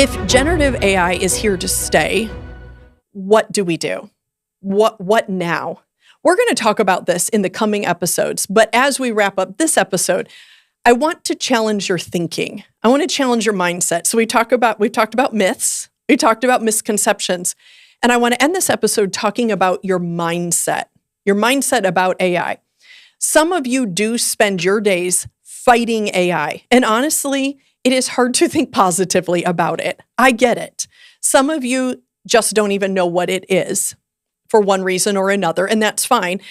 If generative AI is here to stay, what do we do? What now? We're going to talk about this in the coming episodes, but as we wrap up this episode, I want to challenge your thinking. I want to challenge your mindset. So we've talked about myths, we talked about misconceptions, and I want to end this episode talking about your mindset about AI. Some of you do spend your days fighting AI, and honestly, it is hard to think positively about it. I get it. Some of you just don't even know what it is for one reason or another, and that's fine.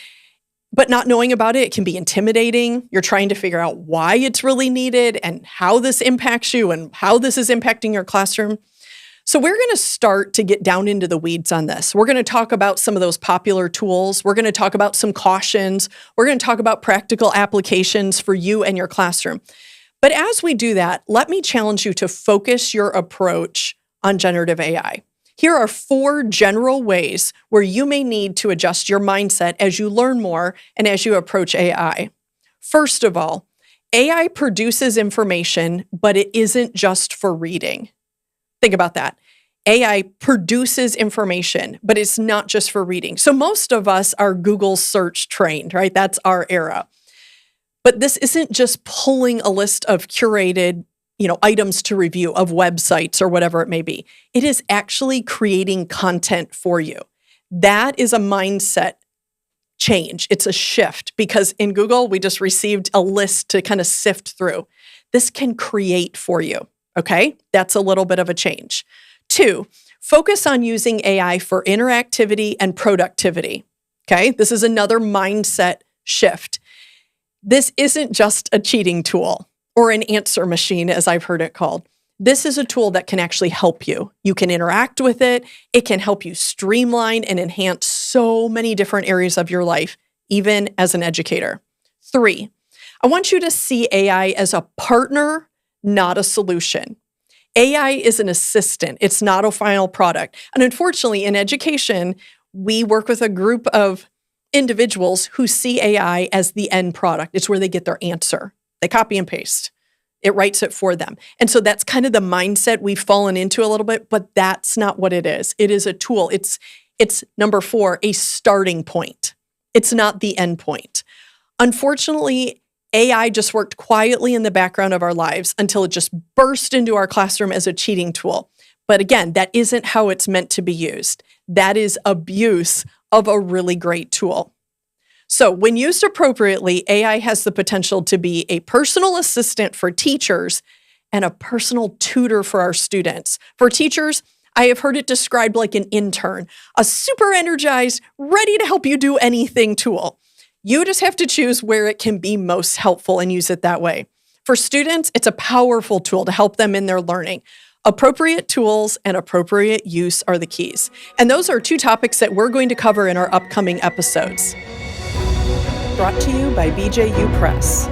But not knowing about it can be intimidating. You're trying to figure out why it's really needed and how this impacts you and how this is impacting your classroom. So we're going to start to get down into the weeds on this. We're going to talk about some of those popular tools. We're going to talk about some cautions. We're going to talk about practical applications for you and your classroom. But as we do that, let me challenge you to focus your approach on generative AI. Here are 4 general ways where you may need to adjust your mindset as you learn more and as you approach AI. First of all, AI produces information, but it isn't just for reading. Think about that. AI produces information, but it's not just for reading. So most of us are Google search trained, right? That's our era. But this isn't just pulling a list of curated, items to review of websites or whatever it may be. It is actually creating content for you. That is a mindset change. It's a shift because in Google, we just received a list to kind of sift through. This can create for you, okay? That's a little bit of a change. 2, focus on using AI for interactivity and productivity, okay? This is another mindset shift. This isn't just a cheating tool or an answer machine, as I've heard it called. This is a tool that can actually help you. You can interact with it. It can help you streamline and enhance so many different areas of your life, even as an educator. 3, I want you to see AI as a partner, not a solution. AI is an assistant. It's not a final product. And unfortunately, in education, we work with a group of individuals who see AI as the end product. It's where they get their answer. They copy and paste. It writes it for them. And so that's kind of the mindset we've fallen into a little bit, but that's not what it is. It is a tool. It's number 4, a starting point. It's not the end point. Unfortunately, AI just worked quietly in the background of our lives until it just burst into our classroom as a cheating tool. But again, that isn't how it's meant to be used. That is abuse of a really great tool. So when used appropriately, AI has the potential to be a personal assistant for teachers and a personal tutor for our students. For teachers, I have heard it described like an intern, a super energized, ready to help you do anything tool. You just have to choose where it can be most helpful and use it that way. For students, it's a powerful tool to help them in their learning. Appropriate tools and appropriate use are the keys. And those are 2 topics that we're going to cover in our upcoming episodes. Brought to you by BJU Press.